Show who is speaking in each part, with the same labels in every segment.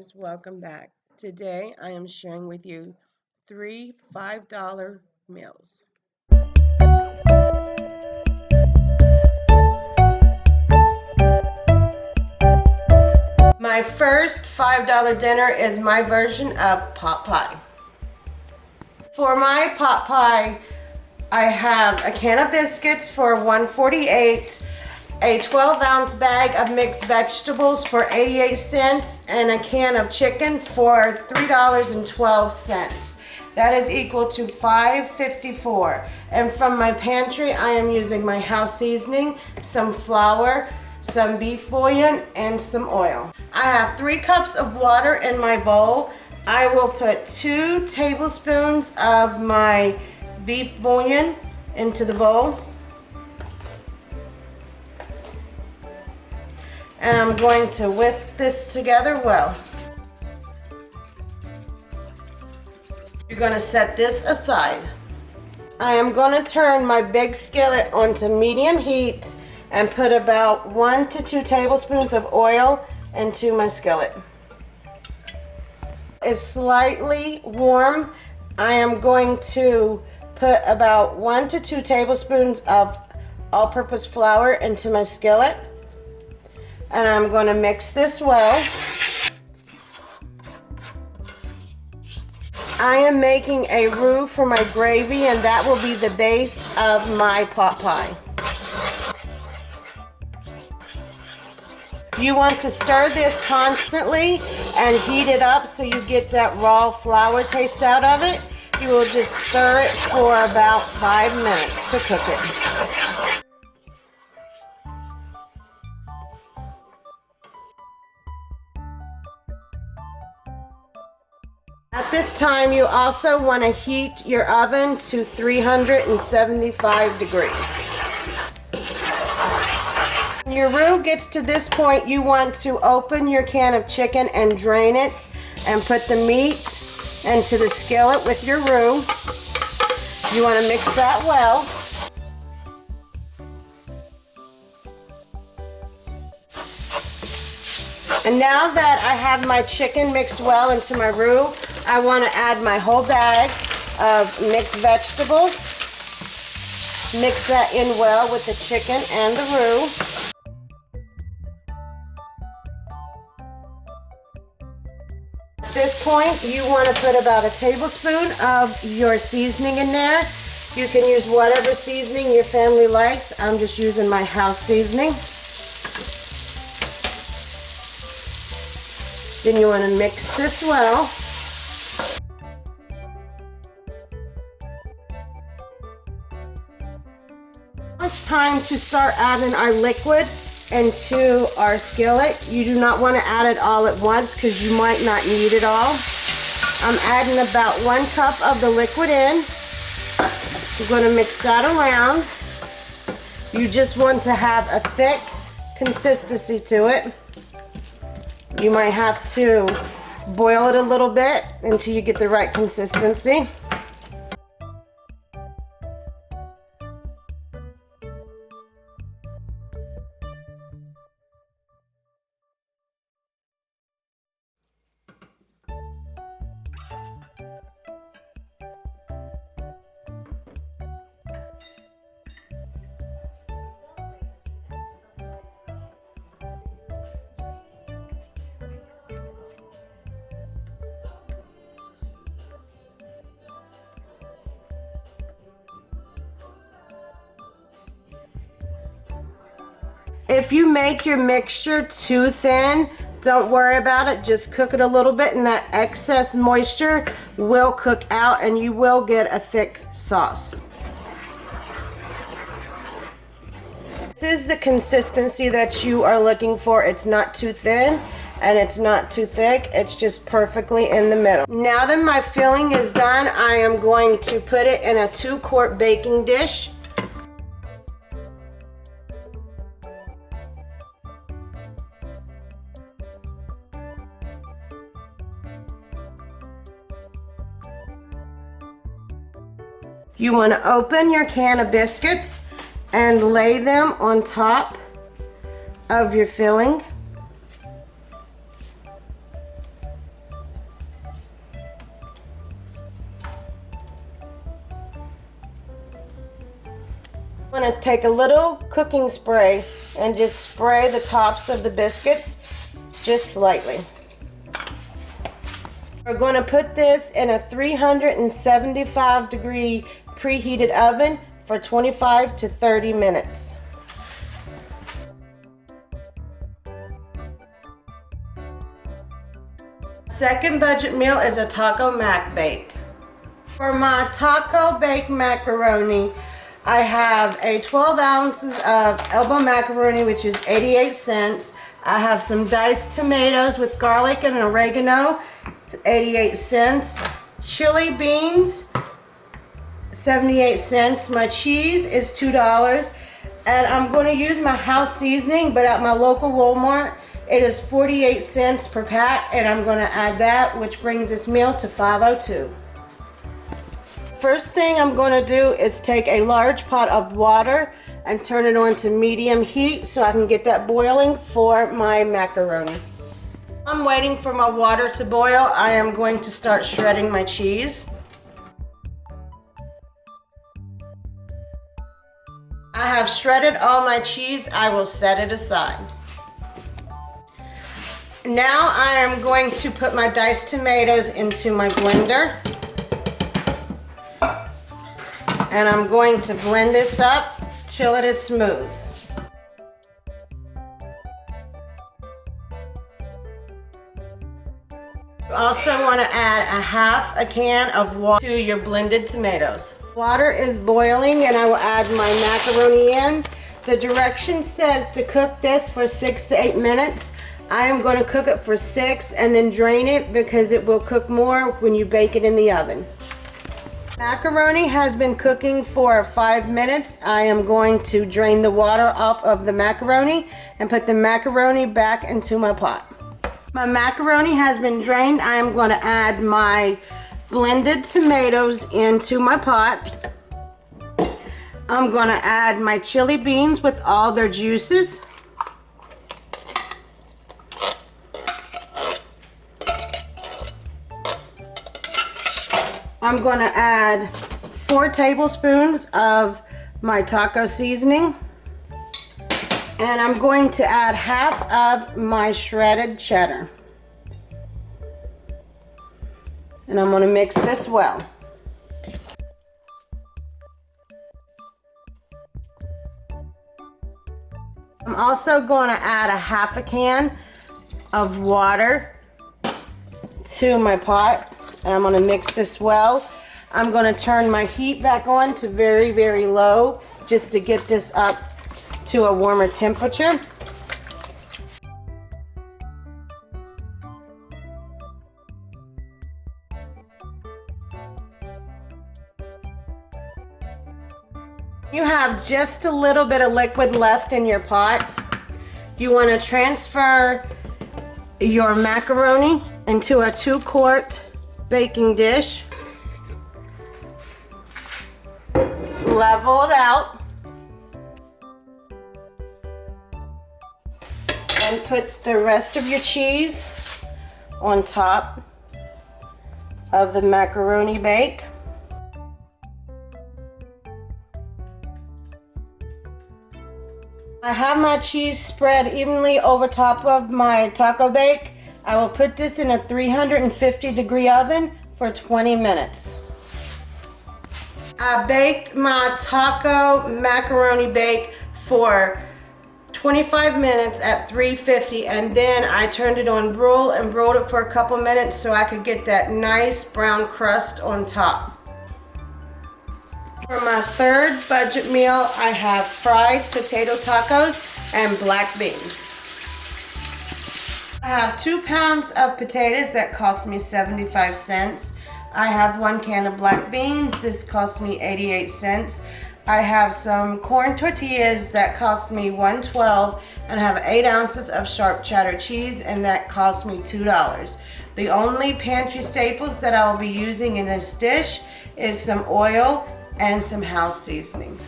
Speaker 1: guys, welcome back. Today I am sharing with you 3 $5 meals. My first $5 dinner is my version of pot pie. For my pot pie, I have a can of biscuits for $1.48, a 12-ounce bag of mixed vegetables for 88 cents, and a can of chicken for $3.12. That is equal to $5.54. And from my pantry, I am using my house seasoning, some flour, some beef bouillon, and some oil. I have 3 cups of water in my bowl. I will put 2 tablespoons of my beef bouillon into the bowl. And I'm going to whisk this together well. You're going to set this aside. I am going to turn my big skillet onto medium heat and put about 1 to 2 tablespoons of oil into my skillet. It's slightly warm. I am going to put about 1 to 2 tablespoons of all-purpose flour into my skillet. And I'm going to mix this well. I am making a roux for my gravy, and that will be the base of my pot pie. You want to stir this constantly and heat it up so you get that raw flour taste out of it. You will just stir it for about 5 minutes to cook it. At this time, you also want to heat your oven to 375 degrees. When your roux gets to this point, you want to open your can of chicken and drain it and put the meat into the skillet with your roux. You want to mix that well. And now that I have my chicken mixed well into my roux, I want to add my whole bag of mixed vegetables. Mix that in well with the chicken and the roux. At this point, you want to put about a tablespoon of your seasoning in there. You can use whatever seasoning your family likes. I'm just using my house seasoning. Then you want to mix this well. It's time to start adding our liquid into our skillet. You do not want to add it all at once because you might not need it all. I'm adding about 1 cup of the liquid in. You're going to mix that around. You just want to have a thick consistency to it. You might have to boil it a little bit until you get the right consistency. If you make your mixture too thin, don't worry about it. Just cook it a little bit and that excess moisture will cook out and you will get a thick sauce. This is the consistency that you are looking for. It's not too thin and it's not too thick. It's just perfectly in the middle. Now that my filling is done, I am going to put it in a 2-quart baking dish. You want to open your can of biscuits and lay them on top of your filling. going to take a little cooking spray and just spray the tops of the biscuits just slightly. We're going to put this in a 375 degree preheated oven for 25 to 30 minutes. Second budget meal is a taco mac bake. For my taco bake macaroni, I have a 12 ounces of elbow macaroni, which is 88 cents. I have some diced tomatoes with garlic and oregano, it's 88 cents. Chili beans, 78 cents. My cheese is $2. And I'm going to use my house seasoning, but at my local Walmart, it is 48 cents per pack, and I'm going to add that, which brings this meal to $5.02. First thing I'm going to do is take a large pot of water and turn it on to medium heat so I can get that boiling for my macaroni. I'm waiting for my water to boil. I am going to start shredding my cheese. I have shredded all my cheese. I will set it aside. Now I am going to put my diced tomatoes into my blender. And I'm going to blend this up till it is smooth. You also want to add a half a can of water to your blended tomatoes. Water is boiling and I will add my macaroni in. The direction says to cook this for 6 to 8 minutes. I am going to cook it for 6 and then drain it because it will cook more when you bake it in the oven. Macaroni has been cooking for 5 minutes. I am going to drain the water off of the macaroni and put the macaroni back into my pot. My macaroni has been drained. I am going to add my blended tomatoes into my pot. I'm going to add my chili beans with all their juices. I'm going to add 4 tablespoons of my taco seasoning. And I'm going to add half of my shredded cheddar. And I'm going to mix this well. I'm also going to add a half a can of water to my pot. And I'm going to mix this well. I'm going to turn my heat back on to very, very low just to get this up to a warmer temperature. You have just a little bit of liquid left in your pot. You want to transfer your macaroni into a 2-quart baking dish. Level it out. And put the rest of your cheese on top of the macaroni bake. I have my cheese spread evenly over top of my taco bake. I will put this in a 350 degree oven for 20 minutes. I baked my taco macaroni bake for 25 minutes at 350, and then I turned it on broil and broiled it for a couple minutes so I could get that nice brown crust on top. For my third budget meal, I have fried potato tacos and black beans. I have 2 pounds of potatoes that cost me 75 cents. I have 1 can of black beans. This cost me 88 cents. I have some corn tortillas that cost me $1.12, and I have 8 ounces of sharp cheddar cheese, and that cost me $2. The only pantry staples that I will be using in this dish is some oil and some house seasoning.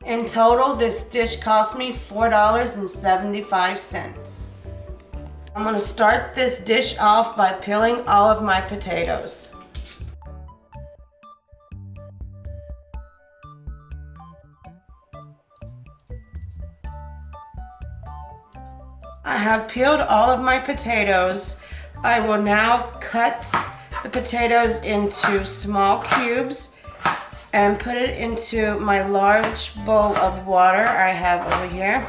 Speaker 1: In total, this dish cost me $4.75. I'm going to start this dish off by peeling all of my potatoes. I have peeled all of my potatoes. I will now cut the potatoes into small cubes and put it into my large bowl of water I have over here.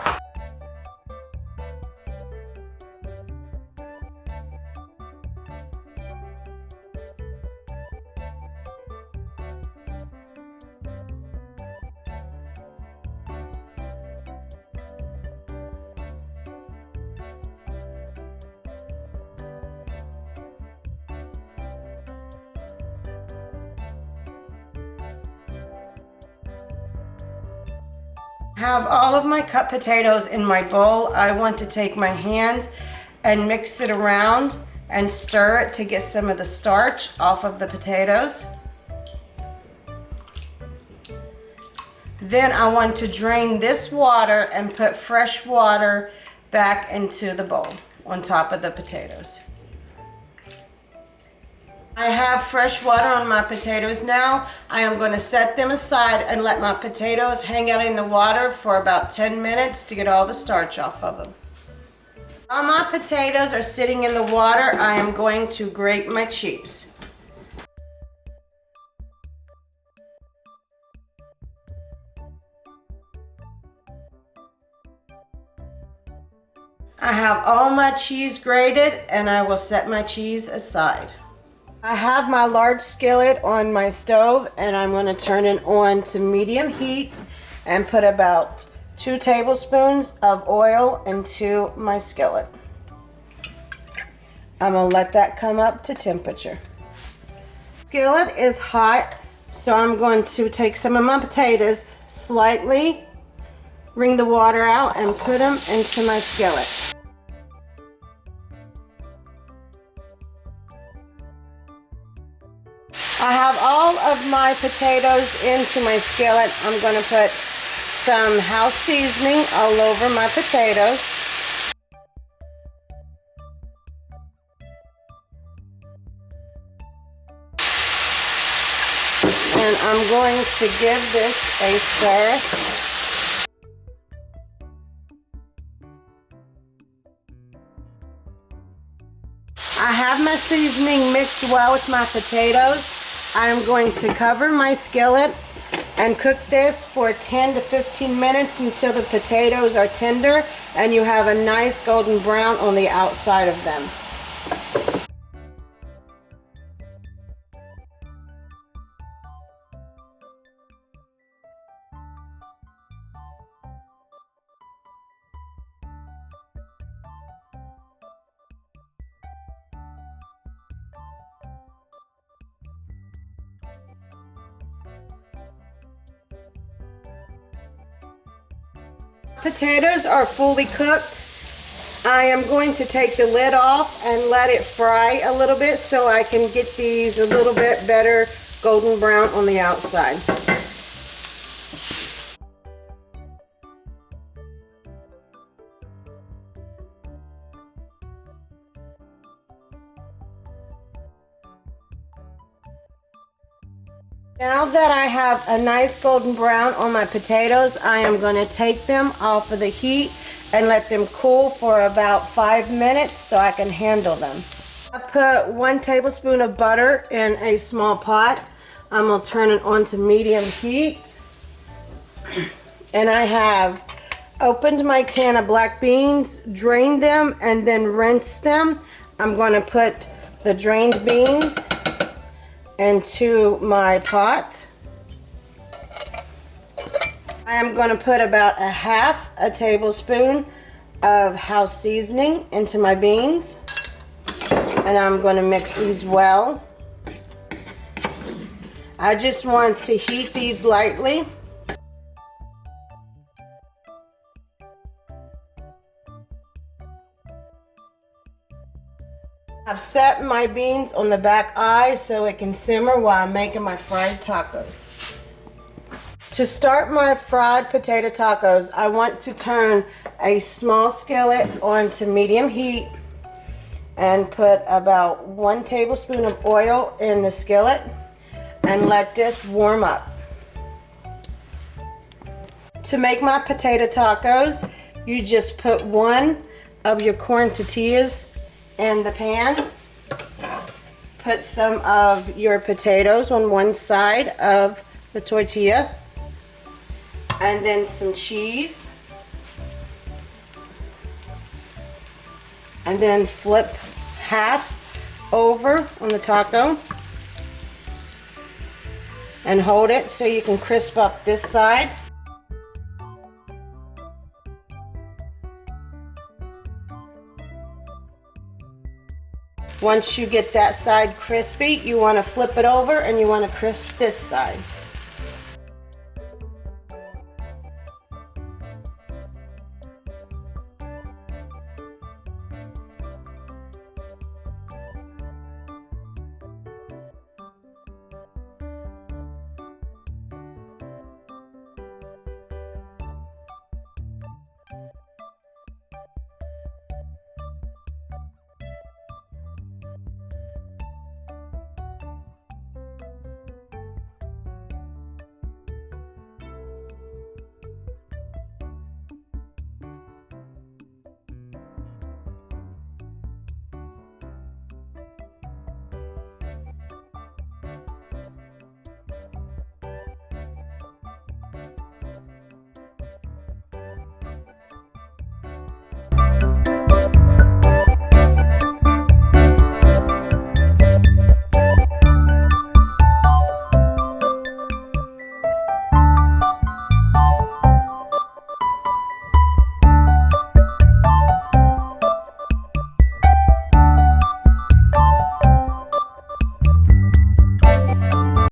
Speaker 1: Have all of my cut potatoes in my bowl. I want to take my hand and mix it around and stir it to get some of the starch off of the potatoes. Then I want to drain this water and put fresh water back into the bowl on top of the potatoes. I have fresh water on my potatoes now. I am going to set them aside and let my potatoes hang out in the water for about 10 minutes to get all the starch off of them. While my potatoes are sitting in the water, I am going to grate my cheese. I have all my cheese grated and I will set my cheese aside. I have my large skillet on my stove and I'm going to turn it on to medium heat and put about 2 tablespoons of oil into my skillet. I'm going to let that come up to temperature. Skillet is hot, so I'm going to take some of my potatoes, slightly wring the water out and put them into my skillet. I have all of my potatoes into my skillet. I'm going to put some house seasoning all over my potatoes. And I'm going to give this a stir. I have my seasoning mixed well with my potatoes. I'm going to cover my skillet and cook this for 10 to 15 minutes until the potatoes are tender and you have a nice golden brown on the outside of them. Potatoes are fully cooked. I am going to take the lid off and let it fry a little bit so I can get these a little bit better golden brown on the outside. Now that I have a nice golden brown on my potatoes, I am going to take them off of the heat and let them cool for about 5 minutes so I can handle them. I put 1 tablespoon of butter in a small pot. I'm going to turn it on to medium heat. And I have opened my can of black beans, drained them, and then rinsed them. I'm going to put the drained beans into my pot. I am going to put about a half a tablespoon of house seasoning into my beans, and I'm going to mix these well. I just want to heat these lightly. I've set my beans on the back eye so it can simmer while I'm making my fried tacos. To start my fried potato tacos, I want to turn a small skillet onto medium heat and put about 1 tablespoon of oil in the skillet and let this warm up. To make my potato tacos, you just put 1 of your corn tortillas in the pan. Put some of your potatoes on one side of the tortilla, and then some cheese, and then flip half over on the taco and hold it so you can crisp up this side. Once you get that side crispy, you want to flip it over and you want to crisp this side.